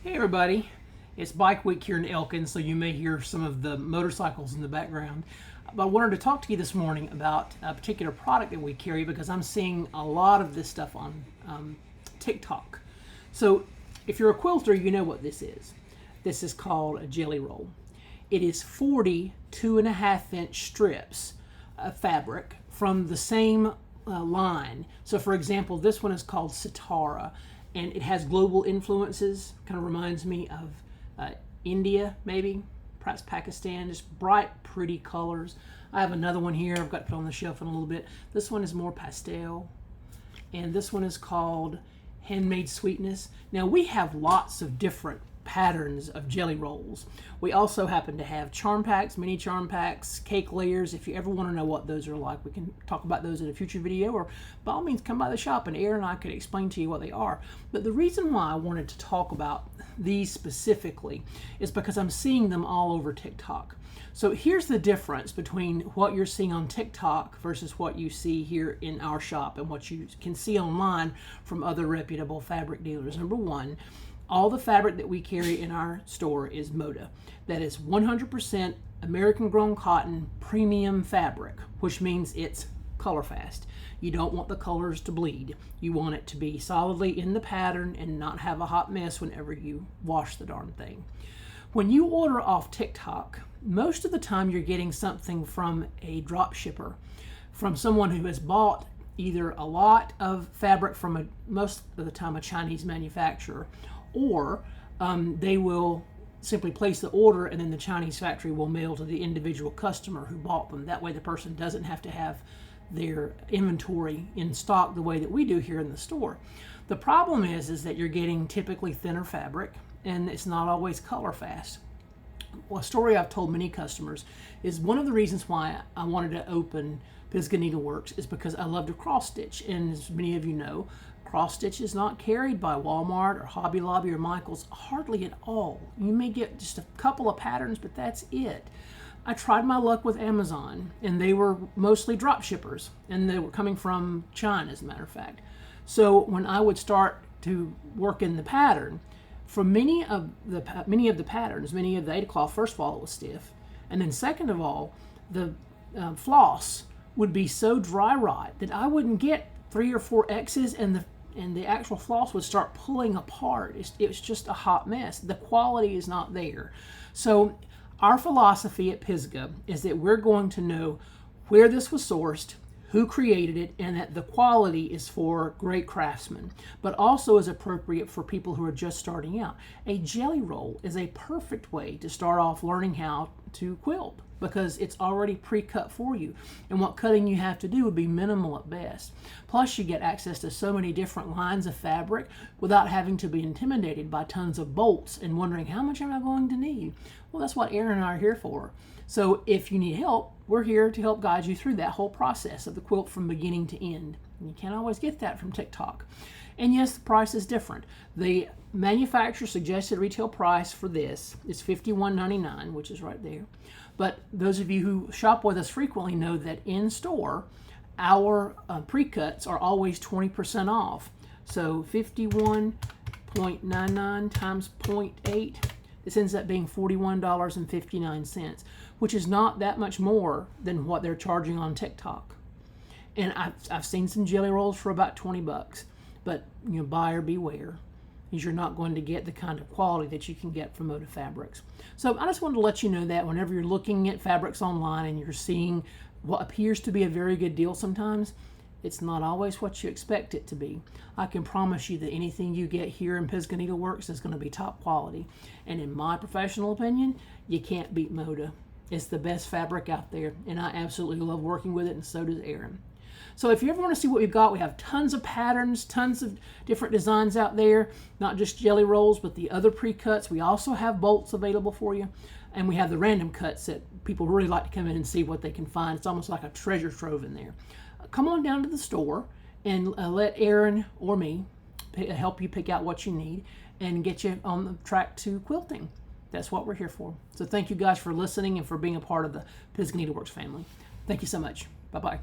Hey everybody, it's Bike Week here in Elkin, so you may hear some of the motorcycles in the background. But I wanted to talk to you this morning about a particular product that we carry because I'm seeing a lot of this stuff on TikTok. So if you're a quilter, you know what this is. This is called a jelly roll. It is 40 2.5-inch strips of fabric from the same line. So for example, this one is called Sitara, and it has global influences. Kind of reminds me of India, maybe, perhaps Pakistan. Just bright, pretty colors. I have another one here I've got to put on the shelf in a little bit. This one is more pastel, and this one is called Handmade Sweetness. Now we have lots of different patterns of jelly rolls. We also happen to have charm packs, mini charm packs, cake layers. If you ever want to know what those are like, we can talk about those in a future video, or by all means come by the shop and Aaron and I could explain to you what they are. But the reason why I wanted to talk about these specifically is because I'm seeing them all over TikTok. So here's the difference between what you're seeing on TikTok versus what you see here in our shop and what you can see online from other reputable fabric dealers. Number one, all the fabric that we carry in our store is Moda. That is 100% American-grown cotton premium fabric, which means it's color fast. You don't want the colors to bleed. You want it to be solidly in the pattern and not have a hot mess whenever you wash the darn thing. When you order off TikTok, most of the time you're getting something from a drop shipper, from someone who has bought either a lot of fabric from most of the time a Chinese manufacturer, or they will simply place the order and then the Chinese factory will mail to the individual customer who bought them. That way the person doesn't have to have their inventory in stock the way that we do here in the store. The problem is that you're getting typically thinner fabric and it's not always color fast. Well, a story I've told many customers is one of the reasons why I wanted to open Pisgah Needleworks is because I love to cross stitch, and as many of you know, cross stitch is not carried by Walmart or Hobby Lobby or Michaels hardly at all. You may get just a couple of patterns, but that's it. I tried my luck with Amazon, and they were mostly drop shippers, and they were coming from China, as a matter of fact. So when I would start to work in the pattern, for many of the patterns, many of the 8 o'clock, first of all, it was stiff, and then second of all, the floss would be so dry rot that I wouldn't get 3 or 4 X's, and the actual floss would start pulling apart. It was just a hot mess. The quality is not there. So our philosophy at Pisgah is that we're going to know where this was sourced, who created it, and that the quality is for great craftsmen, but also is appropriate for people who are just starting out. A jelly roll is a perfect way to start off learning how to quilt because it's already pre-cut for you, and what cutting you have to do would be minimal at best. Plus you get access to so many different lines of fabric without having to be intimidated by tons of bolts and wondering how much am I going to need. Well, that's what Aaron and I are here for. So if you need help, we're here to help guide you through that whole process of the quilt from beginning to end. And you can't always get that from TikTok. And yes, the price is different. The manufacturer suggested retail price for this is $51.99, which is right there. But those of you who shop with us frequently know that in store, our pre-cuts are always 20% off. So 51.99 times 0.8, this ends up being $41.59, which is not that much more than what they're charging on TikTok. And I've seen some jelly rolls for about 20 bucks, but buyer beware. You're not going to get the kind of quality that you can get from Moda Fabrics. So I just wanted to let you know that whenever you're looking at fabrics online and you're seeing what appears to be a very good deal sometimes, it's not always what you expect it to be. I can promise you that anything you get here in Pisgah Needleworks is going to be top quality. And in my professional opinion, you can't beat Moda. It's the best fabric out there, and I absolutely love working with it, and so does Aaron. So if you ever want to see what we've got, we have tons of patterns, tons of different designs out there, not just jelly rolls, but the other pre-cuts. We also have bolts available for you, and we have the random cuts that people really like to come in and see what they can find. It's almost like a treasure trove in there. Come on down to the store and let Aaron or me help you pick out what you need and get you on the track to quilting. That's what we're here for. So thank you guys for listening and for being a part of the Pisgah Needleworks family. Thank you so much. Bye-bye.